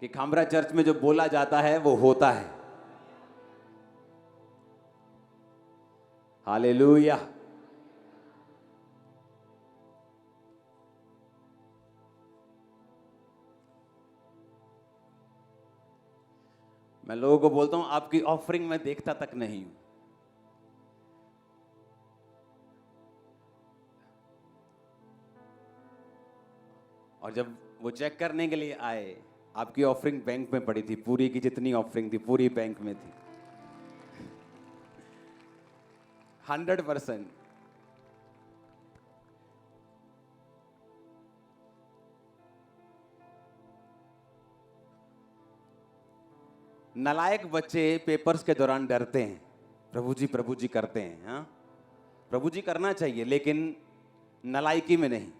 कि खामरा चर्च में जो बोला जाता है वो होता है। हालेलुया। मैं लोगों को बोलता हूं आपकी ऑफरिंग में देखता तक नहीं हूं, और जब वो चेक करने के लिए आए, आपकी ऑफरिंग बैंक में पड़ी थी, पूरी की जितनी ऑफरिंग थी पूरी बैंक में थी, 100%। नालायक बच्चे पेपर्स के दौरान डरते हैं, प्रभु जी करते हैं। हाँ, प्रभु जी करना चाहिए, लेकिन नालायकी में नहीं।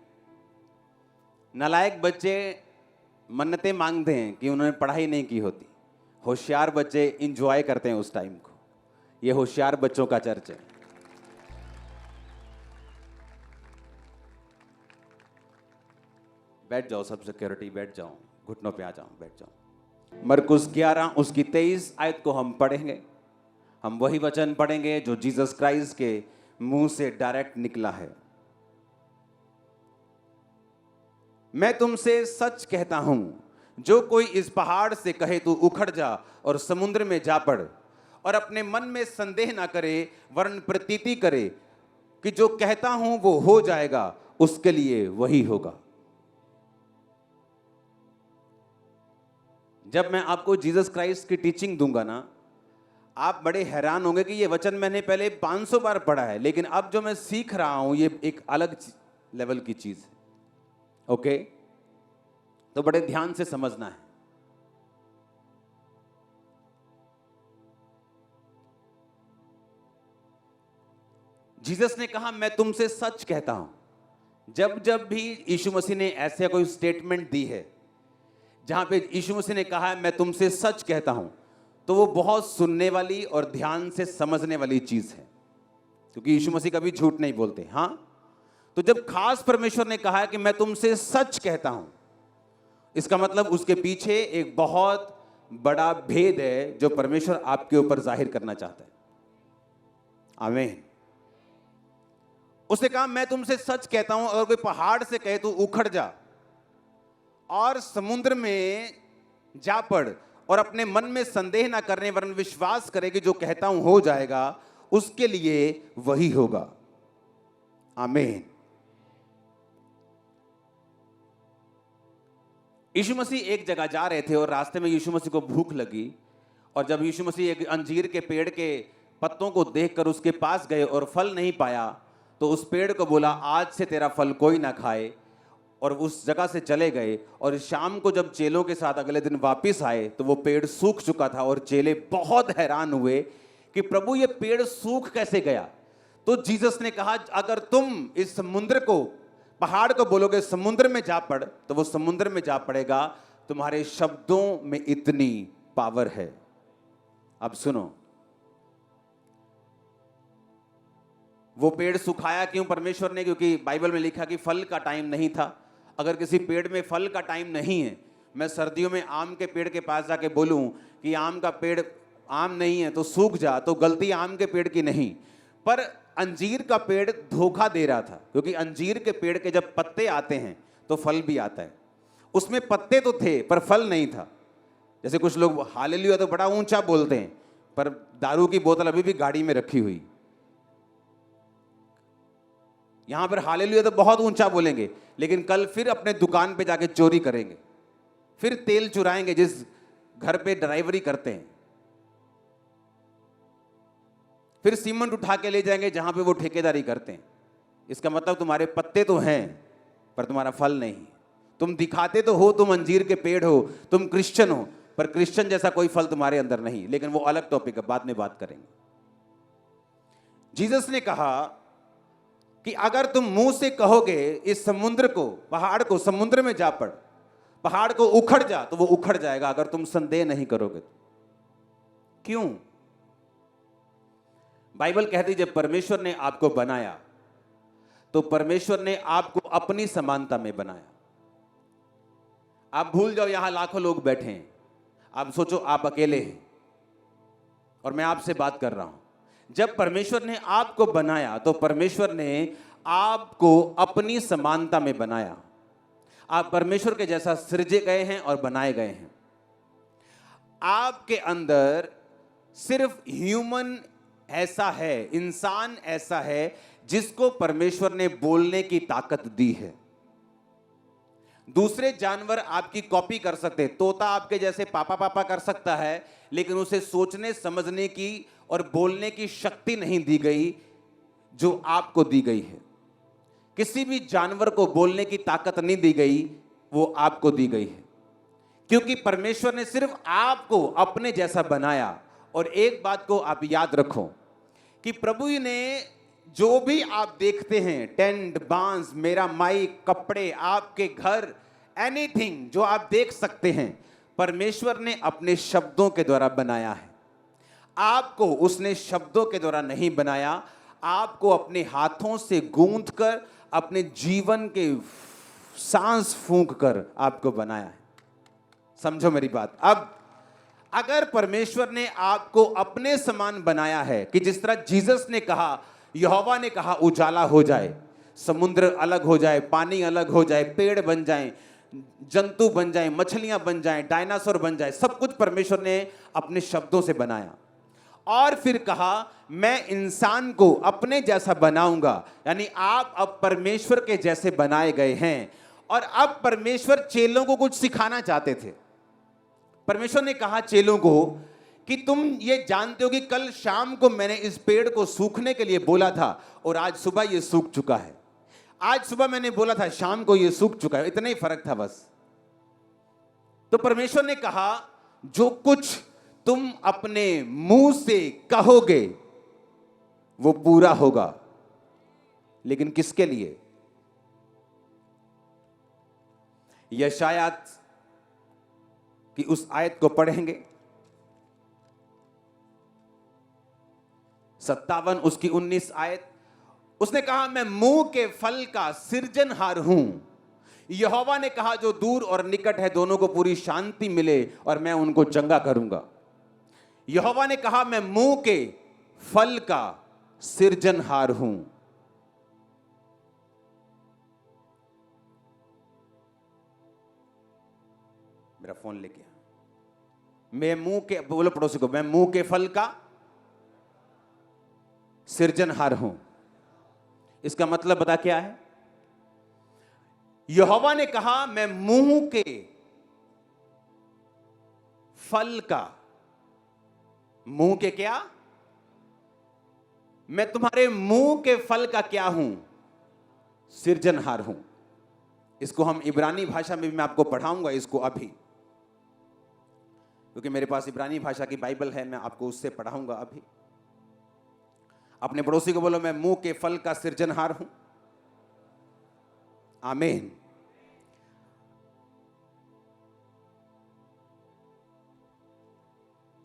नालायक बच्चे मन्नतें मांगते हैं कि उन्होंने पढ़ाई नहीं की होती। होशियार बच्चे इंजॉय करते हैं उस टाइम को। ये होशियार बच्चों का चर्च है। बैठ जाओ सब सिक्योरिटी, बैठ जाओ, घुटनों पे आ जाओ, बैठ जाओ। मरकुस 11 उसकी 23 आयत को हम पढ़ेंगे। हम वही वचन पढ़ेंगे जो जीसस क्राइस्ट के मुंह से डायरेक्ट निकला है। मैं तुमसे सच कहता हूं, जो कोई इस पहाड़ से कहे तू उखड़ जा और समुद्र में जा पड़, और अपने मन में संदेह ना करे वरन प्रतीति करे कि जो कहता हूं वो हो जाएगा, उसके लिए वही होगा। जब मैं आपको जीसस क्राइस्ट की टीचिंग दूंगा ना, आप बड़े हैरान होंगे कि ये वचन मैंने पहले 500 बार पढ़ा है, लेकिन अब जो मैं सीख रहा हूं ये एक अलग लेवल की चीज है। ओके, तो बड़े ध्यान से समझना है। जीसस ने कहा मैं तुमसे सच कहता हूं। जब जब भी यीशु मसीह ने ऐसे कोई स्टेटमेंट दी है जहां पे यीशु मसीह ने कहा है मैं तुमसे सच कहता हूं, तो वो बहुत सुनने वाली और ध्यान से समझने वाली चीज है, क्योंकि यीशु मसीह कभी झूठ नहीं बोलते। हाँ, तो जब खास परमेश्वर ने कहा है कि मैं तुमसे सच कहता हूं, इसका मतलब उसके पीछे एक बहुत बड़ा भेद है जो परमेश्वर आपके ऊपर जाहिर करना चाहता है। आमीन। उसने कहा मैं तुमसे सच कहता हूं, अगर कोई पहाड़ से कहे तू उखड़ जा और समुद्र में जा पड़, और अपने मन में संदेह ना करने वरन विश्वास करे कि जो कहता हूं हो जाएगा, उसके लिए वही होगा। आमीन। यीशु मसीह एक जगह जा रहे थे और रास्ते में यीशु मसीह को भूख लगी, और जब यीशु मसीह एक अंजीर के पेड़ के पत्तों को देखकर उसके पास गए और फल नहीं पाया, तो उस पेड़ को बोला आज से तेरा फल कोई ना खाए, और उस जगह से चले गए। और शाम को जब चेलों के साथ अगले दिन वापस आए तो वो पेड़ सूख चुका था, और चेले बहुत हैरान हुए कि प्रभु ये पेड़ सूख कैसे गया। तो जीसस ने कहा अगर तुम इस समुद्र को, पहाड़ को बोलोगे समुद्र में जा पड़, तो वो समुद्र में जा पड़ेगा। तुम्हारे शब्दों में इतनी पावर है। अब सुनो, वो पेड़ सुखाया क्यों परमेश्वर ने? क्योंकि बाइबल में लिखा कि फल का टाइम नहीं था। अगर किसी पेड़ में फल का टाइम नहीं है, मैं सर्दियों में आम के पेड़ के पास जाके बोलूं कि आम का पेड़ आम नहीं है तो सूख जा, तो गलती आम के पेड़ की नहीं, पर अंजीर का पेड़ धोखा दे रहा था। क्योंकि अंजीर के पेड़ के जब पत्ते आते हैं तो फल भी आता है। उसमें पत्ते तो थे पर फल नहीं था। जैसे कुछ लोग हालेलुया तो बड़ा ऊंचा बोलते हैं, पर दारू की बोतल अभी भी गाड़ी में रखी हुई। यहां पर हालेलुया तो बहुत ऊंचा बोलेंगे, लेकिन कल फिर अपने दुकान पे जाके चोरी करेंगे, फिर तेल चुराएंगे जिस घर पे ड्राइवरी करते हैं, फिर सीमेंट उठा के ले जाएंगे जहां पे वो ठेकेदारी करते हैं। इसका मतलब तुम्हारे पत्ते तो हैं पर तुम्हारा फल नहीं। तुम दिखाते तो हो तुम अंजीर के पेड़ हो, तुम क्रिश्चियन हो, पर क्रिश्चियन जैसा कोई फल तुम्हारे अंदर नहीं। लेकिन वो अलग टॉपिक है, बाद में बात करेंगे। जीसस ने कहा कि अगर तुम मुंह से कहोगे इस समुद्र को, पहाड़ को समुद्र में जा पड़, पहाड़ को उखड़ जा, तो वो उखड़ जाएगा अगर तुम संदेह नहीं करोगे तो। क्यों? बाइबल कहती जब परमेश्वर ने आपको बनाया तो परमेश्वर ने आपको अपनी समानता में बनाया। आप भूल जाओ यहां लाखों लोग बैठे हैं, आप सोचो आप अकेले हैं और मैं आपसे बात कर रहा हूं। जब परमेश्वर ने आपको बनाया तो परमेश्वर ने आपको अपनी समानता में बनाया। आप परमेश्वर के जैसा सृजे गए हैं और बनाए गए हैं। आपके अंदर सिर्फ ह्यूमन ऐसा है, इंसान ऐसा है जिसको परमेश्वर ने बोलने की ताकत दी है। दूसरे जानवर आपकी कॉपी कर सकते, तोता आपके जैसे पापा पापा कर सकता है, लेकिन उसे सोचने समझने की और बोलने की शक्ति नहीं दी गई जो आपको दी गई है। किसी भी जानवर को बोलने की ताकत नहीं दी गई, वो आपको दी गई है, क्योंकि परमेश्वर ने सिर्फ आपको अपने जैसा बनाया। और एक बात को आप याद रखो कि प्रभु ने जो भी आप देखते हैं, टेंट, बांस, मेरा माइक, कपड़े, आपके घर, एनीथिंग जो आप देख सकते हैं, परमेश्वर ने अपने शब्दों के द्वारा बनाया है। आपको उसने शब्दों के द्वारा नहीं बनाया, आपको अपने हाथों से गूंथ कर, अपने जीवन के सांस फूंक कर आपको बनाया है। समझो मेरी बात। अब अगर परमेश्वर ने आपको अपने समान बनाया है कि जिस तरह जीसस ने कहा, यहोवा ने कहा उजाला हो जाए, समुद्र अलग हो जाए, पानी अलग हो जाए, पेड़ बन जाएं, जंतु बन जाएं, मछलियां बन जाएं, डायनासोर बन जाए, सब कुछ परमेश्वर ने अपने शब्दों से बनाया। और फिर कहा मैं इंसान को अपने जैसा बनाऊंगा, यानी आप अब परमेश्वर के जैसे बनाए गए हैं। और अब परमेश्वर चेलों को कुछ सिखाना चाहते थे। परमेश्वर ने कहा चेलों को कि तुम ये जानते हो कि कल शाम को मैंने इस पेड़ को सूखने के लिए बोला था और आज सुबह ये सूख चुका है। आज सुबह मैंने बोला था, शाम को ये सूख चुका है। इतना ही फर्क था बस। तो परमेश्वर ने कहा जो कुछ तुम अपने मुंह से कहोगे वो पूरा होगा, लेकिन किसके लिए? यशायाह कि उस आयत को पढ़ेंगे 57 उसकी 19 आयत। उसने कहा मैं मुंह के फल का सृजनहार हूं। यहोवा ने कहा जो दूर और निकट है दोनों को पूरी शांति मिले और मैं उनको चंगा करूंगा। यहोवा ने कहा मैं मुंह के फल का सृजनहार हूं। मेरा फोन लेके मैं मुंह के, बोलो पड़ोसी को, मैं मुंह के फल का सृजनहार हूं। इसका मतलब बता क्या है? यहोवा ने कहा मैं मुंह के फल का, मुंह के क्या? मैं तुम्हारे मुंह के फल का क्या हूं? सृजनहार हूं। इसको हम इब्रानी भाषा में भी मैं आपको पढ़ाऊंगा इसको अभी, क्योंकि मेरे पास इब्रानी भाषा की बाइबल है, मैं आपको उससे पढ़ाऊंगा अभी। अपने पड़ोसी को बोलो मैं मुंह के फल का सृजनहार हूं। आमीन।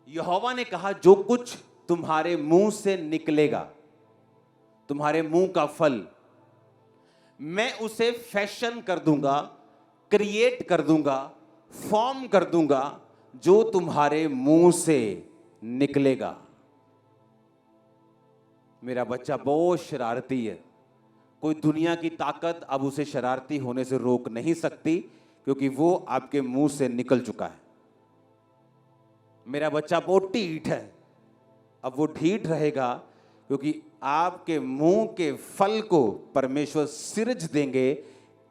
यहोवा ने कहा जो कुछ तुम्हारे मुंह से निकलेगा, तुम्हारे मुंह का फल, मैं उसे फैशन कर दूंगा, क्रिएट कर दूंगा, फॉर्म कर दूंगा, जो तुम्हारे मुंह से निकलेगा। मेरा बच्चा बहुत शरारती है, कोई दुनिया की ताकत अब उसे शरारती होने से रोक नहीं सकती, क्योंकि वो आपके मुंह से निकल चुका है। मेरा बच्चा बहुत ढीठ है, अब वो ढीठ रहेगा क्योंकि आपके मुंह के फल को परमेश्वर सृज देंगे,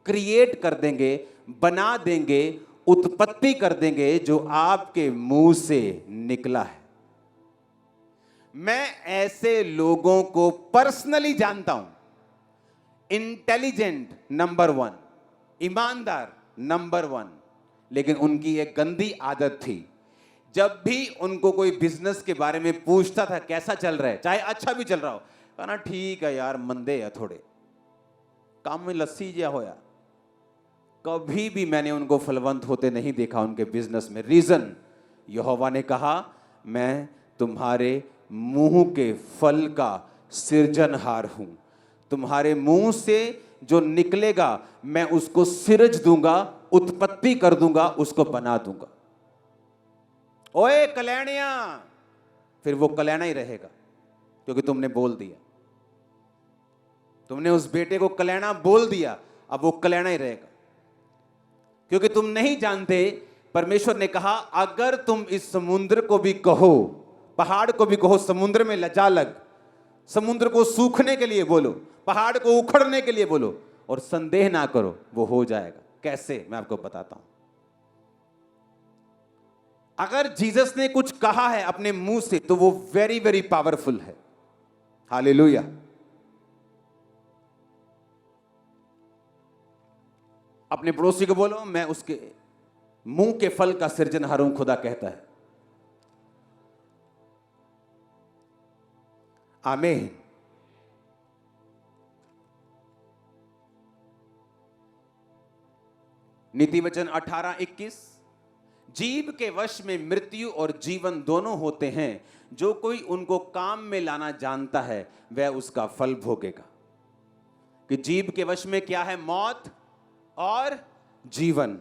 क्रिएट कर देंगे, बना देंगे, उत्पत्ति कर देंगे, जो आपके मुंह से निकला है। मैं ऐसे लोगों को पर्सनली जानता हूं। इंटेलिजेंट नंबर 1, ईमानदार नंबर 1, लेकिन उनकी एक गंदी आदत थी, जब भी उनको कोई बिजनेस के बारे में पूछता था कैसा चल रहा है, चाहे अच्छा भी चल रहा हो, कहना ठीक है यार, मंदे है थोड़े, काम में लस्सी जिया होया। कभी भी मैंने उनको फलवंत होते नहीं देखा उनके बिजनेस में। रीजन, यहोवा ने कहा मैं तुम्हारे मुंह के फल का सृजनहार हूं। तुम्हारे मुंह से जो निकलेगा मैं उसको सिरज दूंगा, उत्पत्ति कर दूंगा, उसको बना दूंगा। ओए कल्याणिया, फिर वो कल्याणा ही रहेगा, क्योंकि तुमने बोल दिया। तुमने उस बेटे को कल्याणा बोल दिया, अब वो कल्याणा ही रहेगा। क्योंकि तुम नहीं जानते, परमेश्वर ने कहा अगर तुम इस समुद्र को भी कहो, पहाड़ को भी कहो समुद्र में लजा लग, समुद्र को सूखने के लिए बोलो, पहाड़ को उखड़ने के लिए बोलो, और संदेह ना करो, वो हो जाएगा। कैसे, मैं आपको बताता हूं। अगर जीसस ने कुछ कहा है अपने मुंह से तो वो वेरी वेरी पावरफुल है। हालेलुया। अपने पड़ोसी को बोलो, मैं उसके मुंह के फल का सृजनहार हूं, खुदा कहता है। आमीन। नीति वचन 18:21, जीव के वश में मृत्यु और जीवन दोनों होते हैं, जो कोई उनको काम में लाना जानता है वह उसका फल भोगेगा। कि जीव के वश में क्या है? मौत और जीवन।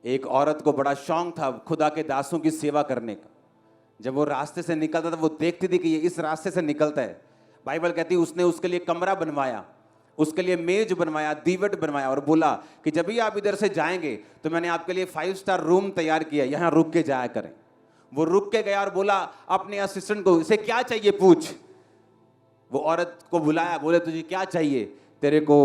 एक औरत को बड़ा शौक था खुदा के दासों की सेवा करने का। जब वो रास्ते से निकलता था, वो देखती थी कि ये इस रास्ते से निकलता है। बाइबल कहती है उसने उसके लिए कमरा बनवाया, उसके लिए मेज बनवाया, दीवट बनवाया, और बोला कि जब भी आप इधर से जाएंगे तो मैंने आपके लिए 5 स्टार रूम तैयार किया, यहां रुक के जाया करें। वो रुक के गया और बोला अपने असिस्टेंट को, इसे क्या चाहिए पूछ। वो औरत को बुलाया, बोले तुझे क्या चाहिए? तेरे को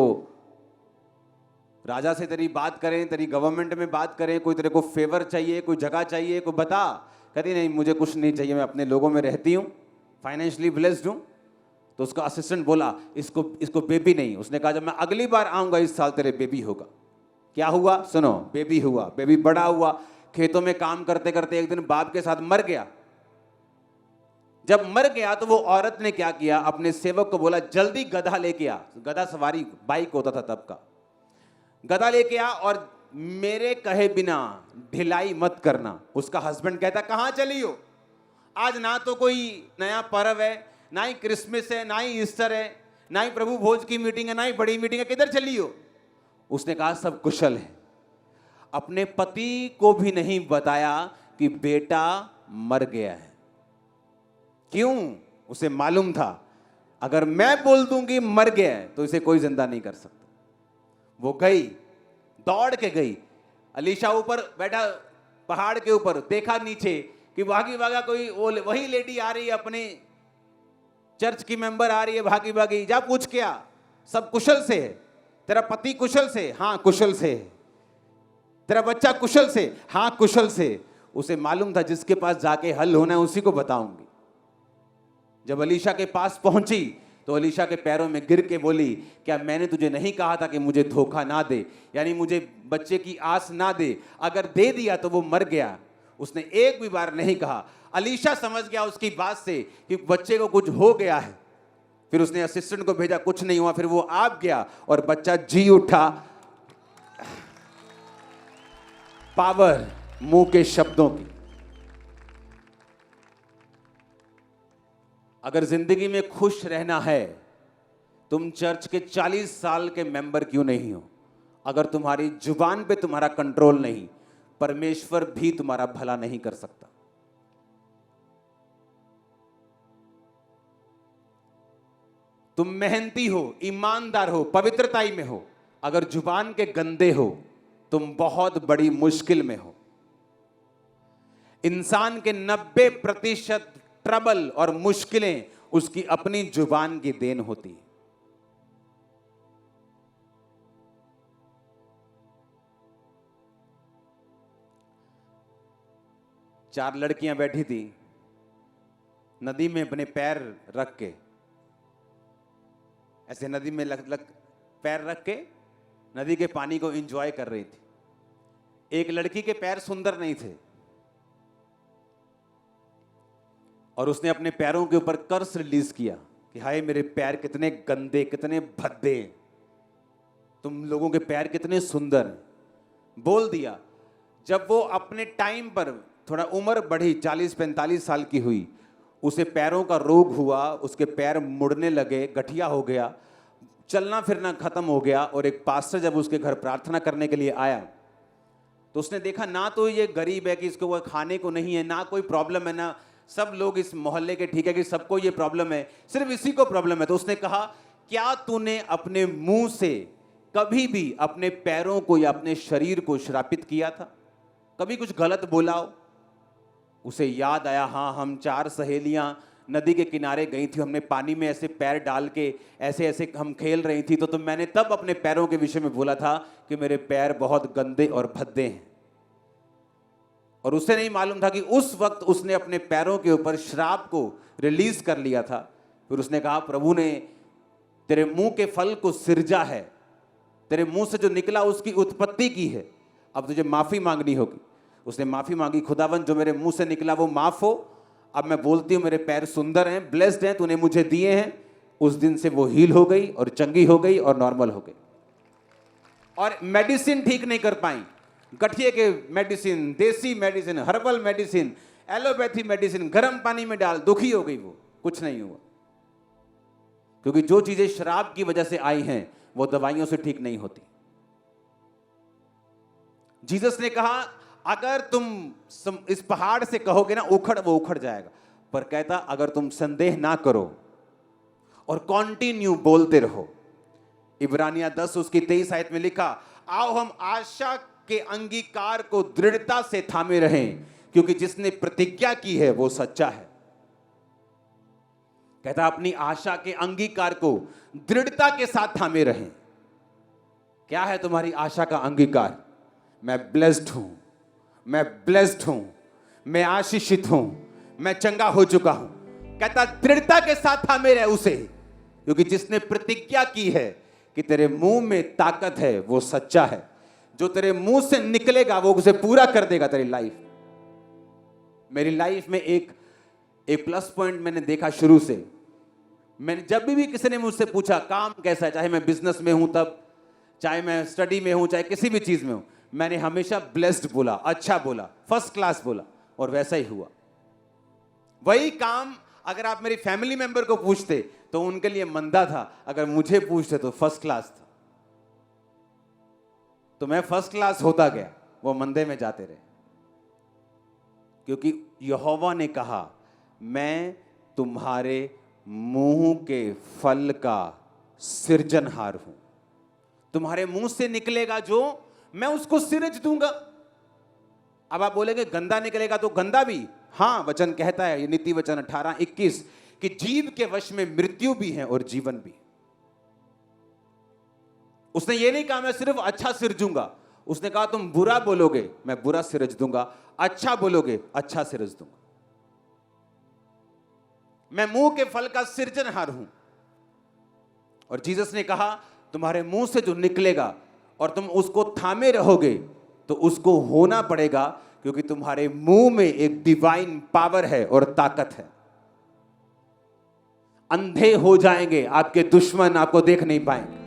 राजा से तेरी बात करें, तेरी गवर्नमेंट में बात करें, कोई तेरे को फेवर चाहिए, कोई जगह चाहिए, कोई बता। कहती नहीं मुझे कुछ नहीं चाहिए, मैं अपने लोगों में रहती हूँ, फाइनेंशियली ब्लेस्ड हूँ। तो उसका असिस्टेंट बोला इसको बेबी नहीं। उसने कहा जब मैं अगली बार आऊंगा इस साल तेरे बेबी होगा। क्या हुआ? सुनो, बेबी हुआ। बेबी बड़ा हुआ, खेतों में काम करते करते एक दिन बाप के साथ मर गया। जब मर गया तो वो औरत ने क्या किया, अपने सेवक को बोला जल्दी गधा लेके आ। गधा सवारी बाइक होता था तब का। गधा लेके आ और मेरे कहे बिना ढिलाई मत करना। उसका हस्बैंड कहता कहां चली हो? आज ना तो कोई नया पर्व है, ना ही क्रिसमस है, ना ही ईस्टर है, ना ही प्रभु भोज की मीटिंग है, ना ही बड़ी मीटिंग है, किधर चली हो? उसने कहा सब कुशल है। अपने पति को भी नहीं बताया कि बेटा मर गया है। क्यों? उसे मालूम था अगर मैं बोल दूंगी मर गया है तो इसे कोई जिंदा नहीं कर सकता। वो गई, दौड़ के गई। अलीशा ऊपर बैठा पहाड़ के ऊपर, देखा नीचे कि भागी भागा कोई वही लेडी आ रही है, अपने चर्च की मेंबर आ रही है भागी भागी। जा पूछ के आ, सब कुशल से है? तेरा पति कुशल से? हाँ कुशल से। तेरा बच्चा कुशल से? हाँ कुशल से। उसे मालूम था जिसके पास जाके हल होना है उसी को बताऊंगी। जब अलीशा के पास पहुंची तो अलीशा के पैरों में गिर के बोली क्या मैंने तुझे नहीं कहा था कि मुझे धोखा ना दे, यानी मुझे बच्चे की आस ना दे। अगर दे दिया तो वो मर गया। उसने एक भी बार नहीं कहा। अलीशा समझ गया उसकी बात से कि बच्चे को कुछ हो गया है। फिर उसने असिस्टेंट को भेजा, कुछ नहीं हुआ। फिर वो आप गया और बच्चा जी उठा। पावर मुंह के शब्दों की। अगर जिंदगी में खुश रहना है, तुम चर्च के 40 साल के मेंबर क्यों नहीं हो, अगर तुम्हारी जुबान पे तुम्हारा कंट्रोल नहीं, परमेश्वर भी तुम्हारा भला नहीं कर सकता। तुम मेहनती हो, ईमानदार हो, पवित्रताई में हो, अगर जुबान के गंदे हो, तुम बहुत बड़ी मुश्किल में हो। इंसान के 90% ट्रबल और मुश्किलें उसकी अपनी जुबान की देन होती है। चार लड़कियां बैठी थी नदी में, अपने पैर रख के, ऐसे नदी में पैर रख के नदी के पानी को एंजॉय कर रही थी। एक लड़की के पैर सुंदर नहीं थे और उसने अपने पैरों के ऊपर कर्स रिलीज किया कि हाय मेरे पैर कितने गंदे, कितने भद्दे, तुम लोगों के पैर कितने सुंदर हैं। बोल दिया। जब वो अपने टाइम पर थोड़ा उम्र बढ़ी, 40-45 साल की हुई, उसे पैरों का रोग हुआ, उसके पैर मुड़ने लगे, गठिया हो गया, चलना फिरना खत्म हो गया और एक पास्टर जब उसके घर प्रार्थना करने के लिए आया तो उसने देखा ना तो ये गरीब है कि इसको वो खाने को नहीं है, ना कोई प्रॉब्लम है, ना सब लोग इस मोहल्ले के ठीक है कि सबको ये प्रॉब्लम है, सिर्फ इसी को प्रॉब्लम है। तो उसने कहा, क्या तूने अपने मुंह से कभी भी अपने पैरों को या अपने शरीर को श्रापित किया था? कभी कुछ गलत बोला हो? उसे याद आया, हाँ, हम 4 सहेलियां नदी के किनारे गई थी, हमने पानी में ऐसे पैर डाल के ऐसे ऐसे हम खेल रही थी, तो मैंने तब अपने पैरों के विषय में बोला था कि मेरे पैर बहुत गंदे और भद्दे हैं। और उसे नहीं मालूम था कि उस वक्त उसने अपने पैरों के ऊपर श्राप को रिलीज कर लिया था। फिर उसने कहा, प्रभु ने तेरे मुंह के फल को सिरजा है, तेरे मुंह से जो निकला उसकी उत्पत्ति की है, अब तुझे माफी मांगनी होगी। उसने माफी मांगी, खुदावन जो मेरे मुंह से निकला वो माफ हो, अब मैं बोलती हूँ मेरे पैर सुंदर हैं, ब्लेस्ड हैं, तूने मुझे दिए हैं। उस दिन से वो हील हो गई और चंगी हो गई और नॉर्मल हो गई। और मेडिसिन ठीक नहीं कर पाई, गठिए के मेडिसिन, देसी medicine, herbal medicine, allopathy medicine, गर्म पानी में डाल, दुखी हो गई, वो कुछ नहीं हुआ। क्योंकि जो चीजें शराब की वजह से आई हैं वो दवाइयों से ठीक नहीं होती। जीसस ने कहा, अगर तुम इस पहाड़ से कहोगे ना उखड़, वो उखड़ जाएगा। पर कहता, अगर तुम संदेह ना करो और कंटिन्यू बोलते रहो। इब्रानिया 10 उसकी 23 आयत में लिखा, आओ हम आशा के अंगीकार को दृढ़ता से थामे रहें, क्योंकि जिसने प्रतिज्ञा की है वो सच्चा है। कहता, अपनी आशा के अंगीकार को दृढ़ता के साथ थामे रहें। क्या है तुम्हारी आशा का अंगीकार? मैं ब्लेस्ड हूं, मैं ब्लेस्ड हूं, मैं आशीषित हूं, मैं चंगा हो चुका हूं। कहता, दृढ़ता के साथ थामे रहे उसे, क्योंकि जिसने प्रतिज्ञा की है कि तेरे मुंह में ताकत है वो सच्चा है। जो तेरे मुंह से निकलेगा वो उसे पूरा कर देगा तेरी लाइफ। मेरी लाइफ में एक प्लस पॉइंट मैंने देखा शुरू से। मैंने जब भी किसी ने मुझसे पूछा काम कैसा है, चाहे मैं बिजनेस में हूं तब, चाहे मैं स्टडी में हूं, चाहे किसी भी चीज में हूं, मैंने हमेशा ब्लेस्ड बोला, अच्छा बोला, फर्स्ट क्लास बोला, और वैसा ही हुआ। वही काम अगर आप मेरी फैमिली मेंबर को पूछते तो उनके लिए मंदा था, अगर मुझे पूछते तो फर्स्ट क्लास था। तो मैं फर्स्ट क्लास होता गया, वो मंदे में जाते रहे। क्योंकि यहोवा ने कहा, मैं तुम्हारे मुंह के फल का सृजनहार हूं। तुम्हारे मुंह से निकलेगा जो, मैं उसको सिरज दूंगा। अब आप बोलेंगे गंदा निकलेगा तो गंदा भी, हां, वचन कहता है, ये नीति वचन 18:21 कि जीव के वश में मृत्यु भी है और जीवन भी। उसने ये नहीं कहा मैं सिर्फ अच्छा सिरजूंगा, उसने कहा तुम बुरा बोलोगे मैं बुरा सिरज दूंगा, अच्छा बोलोगे अच्छा सिरज दूंगा। मैं मुंह के फल का सृजनहार हूं। और जीसस ने कहा, तुम्हारे मुंह से जो निकलेगा और तुम उसको थामे रहोगे तो उसको होना पड़ेगा, क्योंकि तुम्हारे मुंह में एक डिवाइन पावर है और ताकत है। अंधे हो जाएंगे आपके दुश्मन, आपको देख नहीं पाएंगे।